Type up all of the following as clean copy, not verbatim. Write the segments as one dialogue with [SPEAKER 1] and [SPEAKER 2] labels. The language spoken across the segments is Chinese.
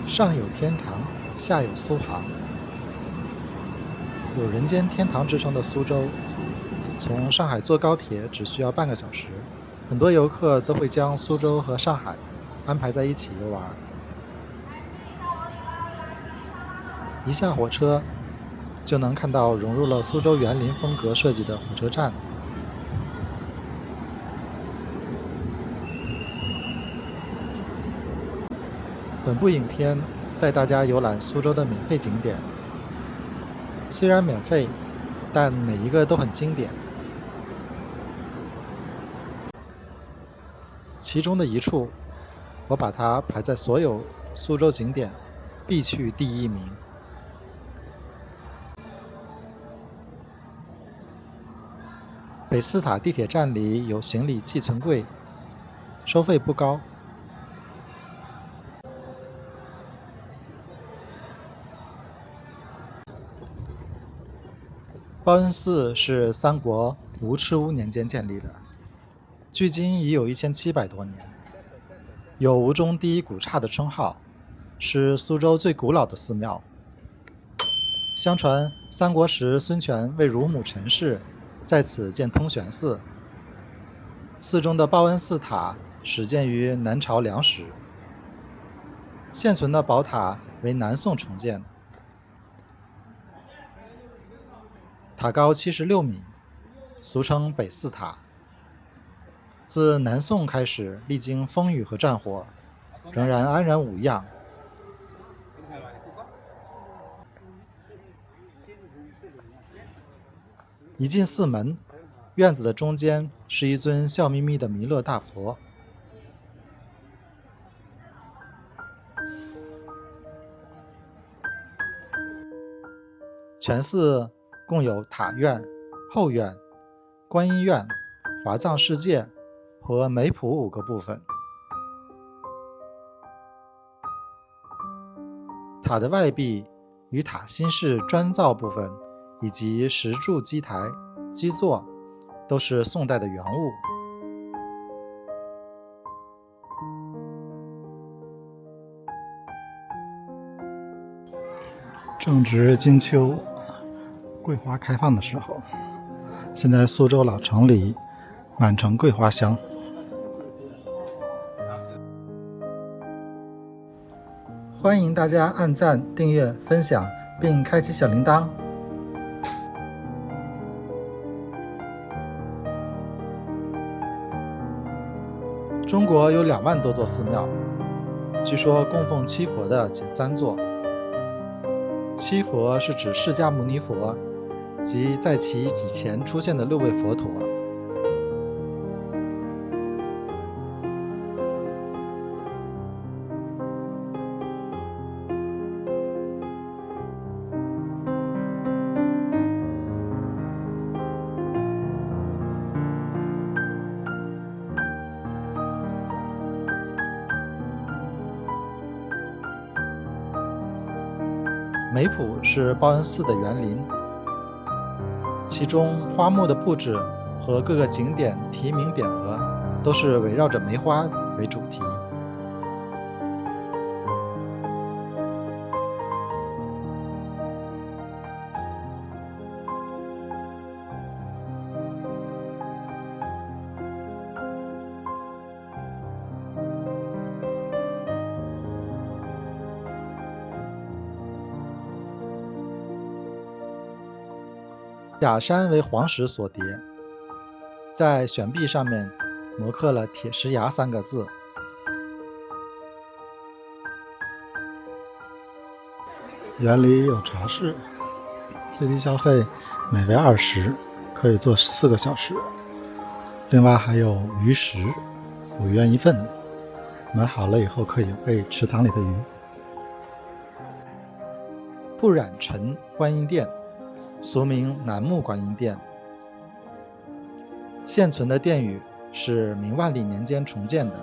[SPEAKER 1] 上有天堂，下有苏杭。有人间天堂之称的苏州，从上海坐高铁只需要半个小时。很多游客都会将苏州和上海安排在一起游玩。一下火车，就能看到融入了苏州园林风格设计的火车站。本部影片带大家游览苏州的免费景点，虽然免费，但每一个都很经典。其中的一处，我把它排在所有苏州景点必去第1名。北四塔地铁站里有行李寄存柜，收费不高。报恩寺是三国吴赤乌年间建立的，距今已有1700多年，有吴中第一古刹的称号，是苏州最古老的寺庙。相传三国时孙权为乳母陈氏，在此建通玄寺。寺中的报恩寺塔始建于南朝梁时，现存的宝塔为南宋重建，塔高76米，俗称北四塔。自南宋开始，历经风雨和战火，仍然安然无恙。一进寺门，院子的中间是一尊笑眯眯的弥勒大佛。全寺共有塔院、后院、观音院、华藏世界和梅圃5个部分。塔的外壁与塔心室砖造部分以及石柱基台、基座都是宋代的原物。正值金秋，桂花开放的时候，现在苏州老城里满城桂花香。欢迎大家按赞、订阅、分享，并开启小铃铛。中国有2万多座寺庙，据说供奉七佛的仅3座。七佛是指释迦牟尼佛及在其以前出现的6位佛陀。梅圃是报恩寺的园林，其中花木的布置和各个景点题名匾额都是围绕着梅花为主题。假山为黄石所叠，在悬壁上面摹刻了铁石崖3个字。园里有茶室，最低消费每位20，可以坐4个小时。另外还有鱼食，5元1份，买好了以后可以喂池塘里的鱼。不染尘观音殿，俗名楠木观音殿，现存的殿宇是明万历年间重建的，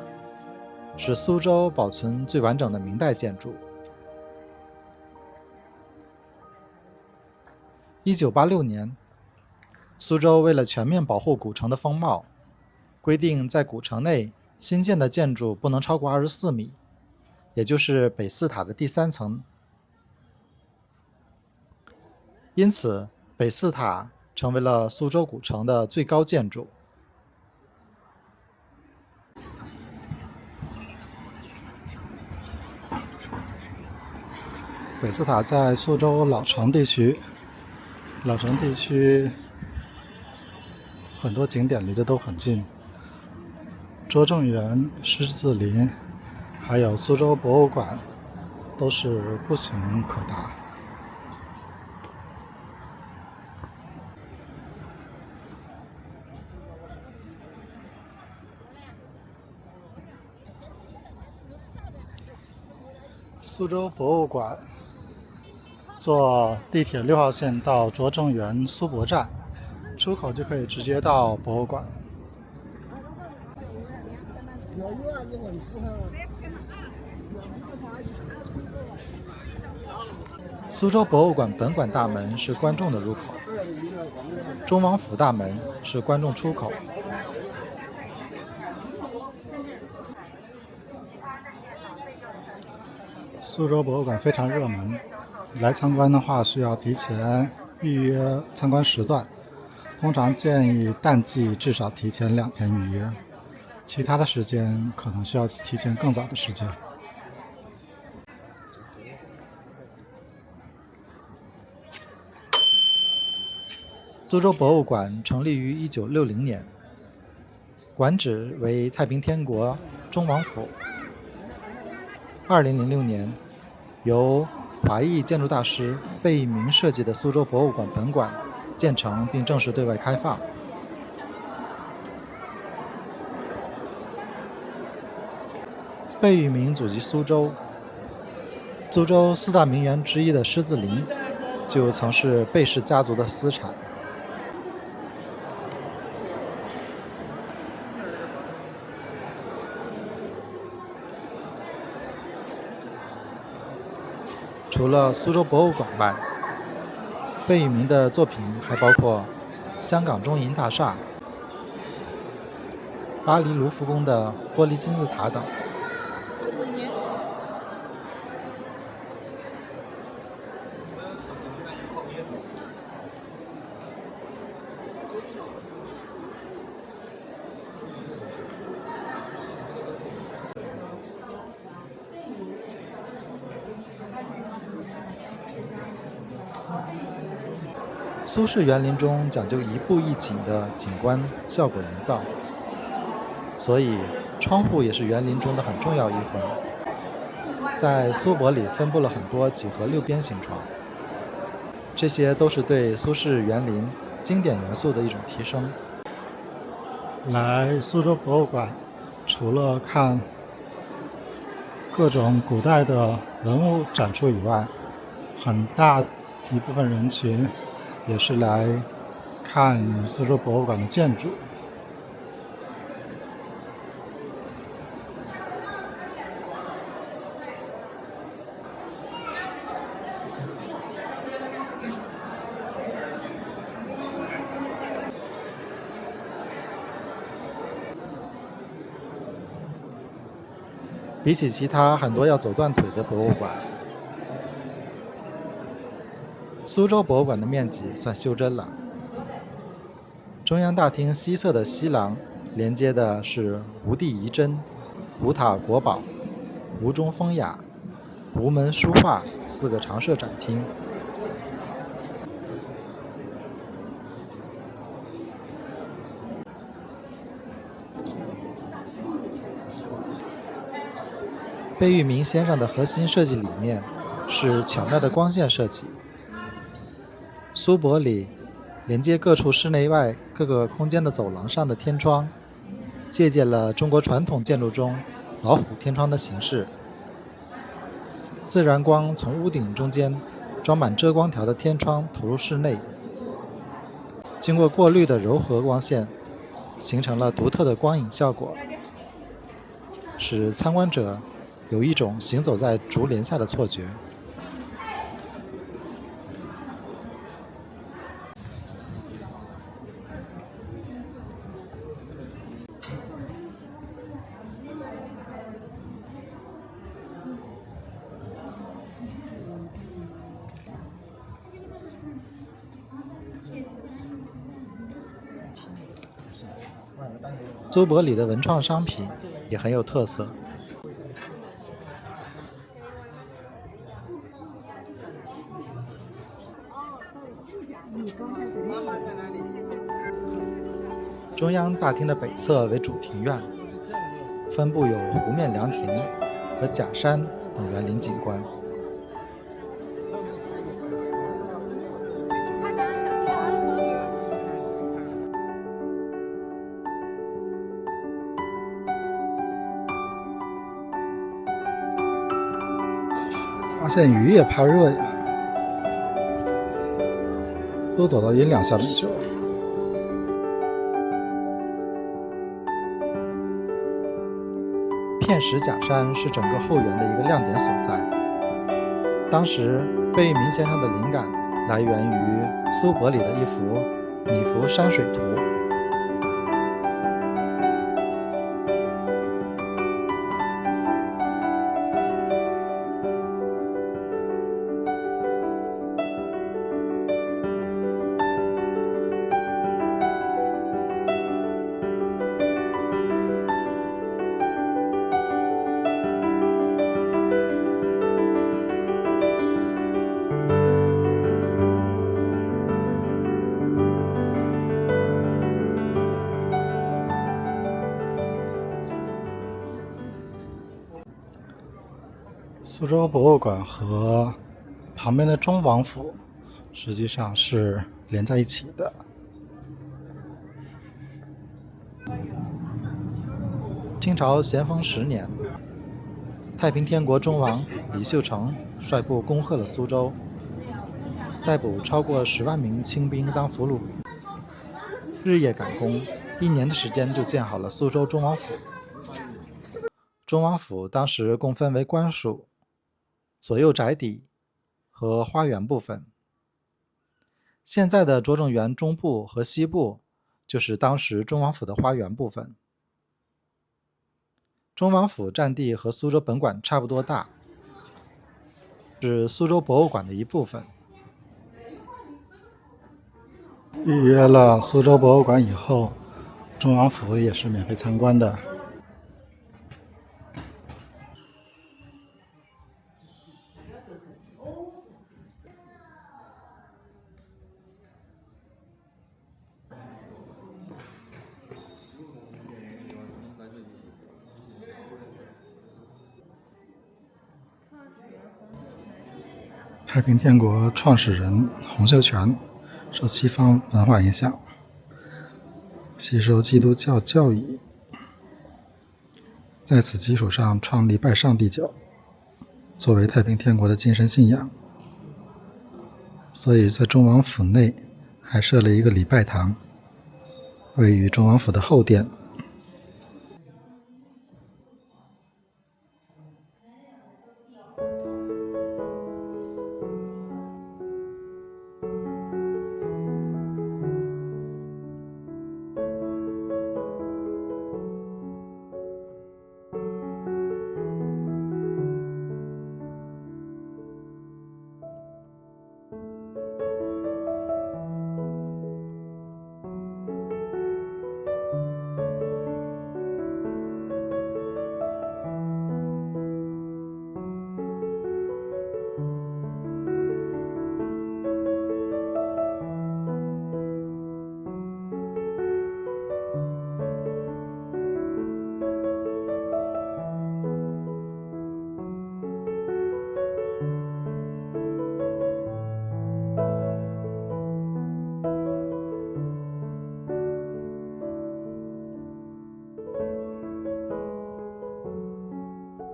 [SPEAKER 1] 是苏州保存最完整的明代建筑。1986年，苏州为了全面保护古城的风貌，规定在古城内新建的建筑不能超过24米，也就是北寺塔的第3层。因此，北寺塔成为了苏州古城的最高建筑。北寺塔在苏州老城地区，很多景点离得都很近，拙政园、狮子林，还有苏州博物馆，都是步行可达。苏州博物馆坐地铁6号线到拙政园苏博站，出口就可以直接到博物馆。苏州博物馆本馆大门是观众的入口，中王府大门是观众出口。苏州博物馆非常热门，来参观的话需要提前预约参观时段，通常建议淡季至少提前2天预约，其他的时间可能需要提前更早的时间。苏州博物馆成立于1960年，馆址为太平天国中王府。2006年，由华裔建筑大师贝聿铭设计的苏州博物馆本馆建成并正式对外开放。贝聿铭祖籍苏州，苏州4大名园之一的狮子林就曾是贝氏家族的私产。除了苏州博物馆外，贝聿铭的作品还包括香港中银大厦、巴黎卢浮宫的玻璃金字塔等。苏式园林中讲究一步一景的景观效果营造，所以窗户也是园林中的很重要一环。在苏博里分布了很多几何6边形窗，这些都是对苏式园林经典元素的一种提升。来苏州博物馆，除了看各种古代的文物展出以外，很大一部分人群也是来看苏州博物馆的建筑。比起其他很多要走断腿的博物馆，苏州博物馆的面积算修真了。中央大厅西侧的西廊连接的是吴地遗珍、吴塔国宝、吴中风雅、吴门书画4个常设展厅。贝聿铭先生的核心设计理念是巧妙的光线设计。苏博里连接各处室内外各个空间的走廊上的天窗，借鉴了中国传统建筑中老虎天窗的形式。自然光从屋顶中间装满遮光条的天窗投入室内，经过过滤的柔和光线，形成了独特的光影效果，使参观者有一种行走在竹林下的错觉。苏泊里的文创商品也很有特色。中央大厅的北侧为主庭院，分布有湖面凉亭和假山等园林景观。发现鱼也怕热呀，都躲到阴凉下面去了。片石假山是整个后园的一个亮点所在。当时贝聿铭先生的灵感来源于苏泊里的一幅米芾山水图。苏州博物馆和旁边的中王府实际上是连在一起的。清朝咸丰10年，太平天国中王李秀成率部攻克了苏州，逮捕超过10万名清兵当俘虏，日夜赶工，1年的时间就建好了苏州中王府。中王府当时共分为官署、左右宅邸和花园部分。现在的拙政园中部和西部就是当时中王府的花园部分。中王府占地和苏州本馆差不多大，是苏州博物馆的一部分。预约了苏州博物馆以后，中王府也是免费参观的。太平天国创始人洪秀全受西方文化影响，吸收基督教教义，在此基础上创立拜上帝教，作为太平天国的精神信仰。所以在中王府内还设了一个礼拜堂，位于中王府的后殿。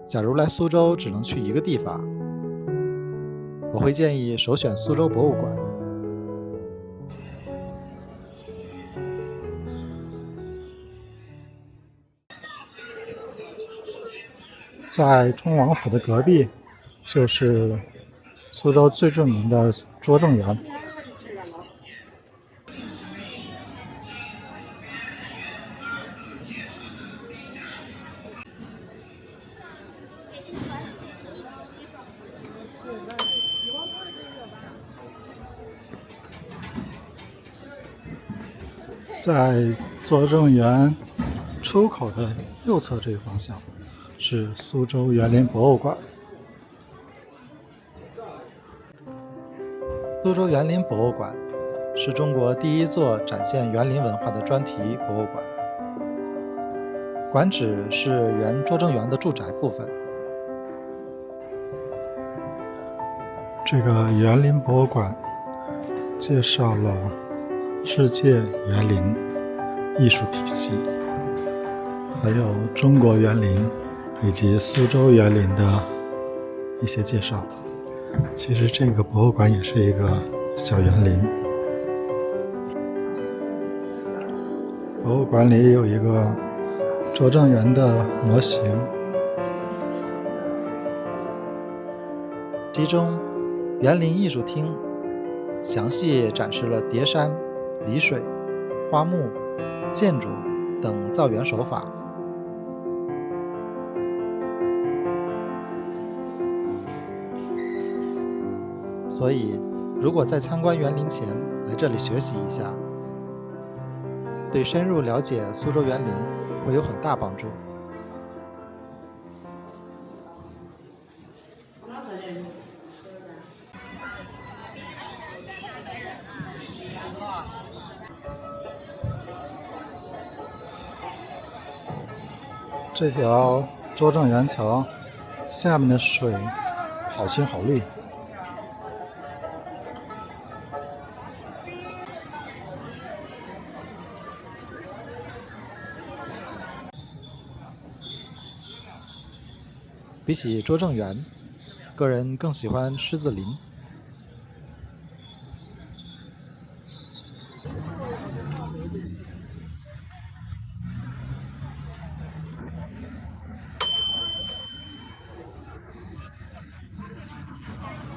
[SPEAKER 1] 假如来苏州只能去一个地方，我会建议首选苏州博物馆。在中王府的隔壁就是苏州最著名的拙政园。在拙政园出口的右侧这个方向是苏州园林博物馆。苏州园林博物馆是中国第一座展现园林文化的专题博物馆，馆址是原拙政园的住宅部分。这个园林博物馆介绍了世界园林艺术体系，还有中国园林以及苏州园林的一些介绍。其实这个博物馆也是一个小园林。博物馆里有一个拙政园的模型，其中园林艺术厅详细展示了叠山、离水、花木、建筑等造园手法。所以，如果在参观园林前来这里学习一下，对深入了解苏州园林会有很大帮助。这条拙政园桥下面的水好清好绿。比起拙政园，个人更喜欢狮子林。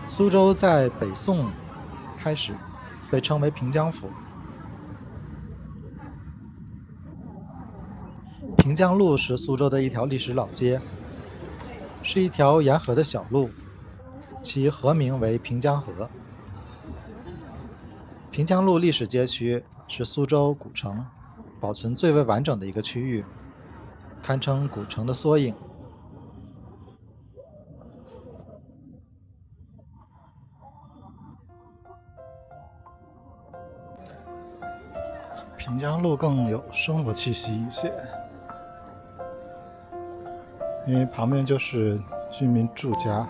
[SPEAKER 1] 苏州在北宋开始被称为平江府。平江路是苏州的一条历史老街，是一条沿河的小路，其河名为平江河。平江路历史街区是苏州古城保存最为完整的一个区域，堪称古城的缩影。平江路更有生活气息一些，因为旁边就是居民住家。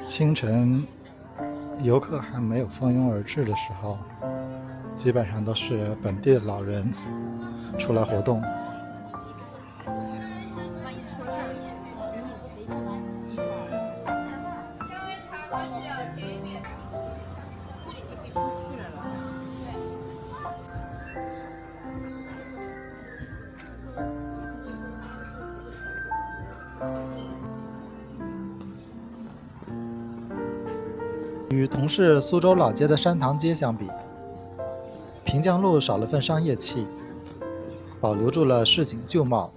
[SPEAKER 1] 清晨游客还没有蜂拥而至的时候，基本上都是本地的老人出来活动。与同是苏州老街的山塘街相比，平江路少了份商业气，保留住了市井旧貌。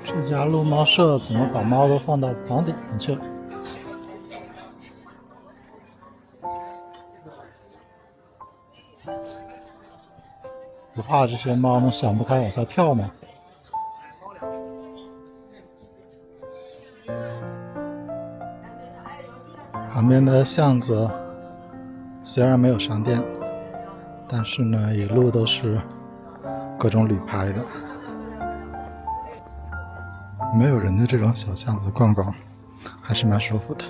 [SPEAKER 1] 这家撸猫舍怎么把猫都放到房顶上去了？不怕这些猫们想不开往下跳吗？旁边的巷子虽然没有商店，但是呢，一路都是各种旅拍的。没有人的这种小巷子逛逛，还是蛮舒服的。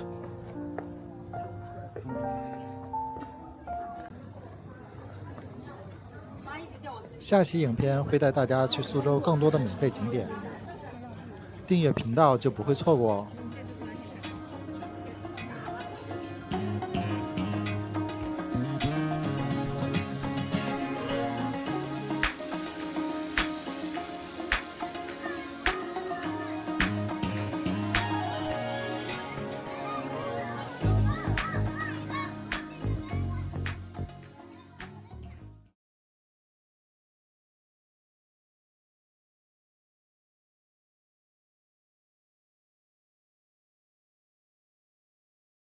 [SPEAKER 1] 下期影片会带大家去苏州更多的免费景点，订阅频道就不会错过哦。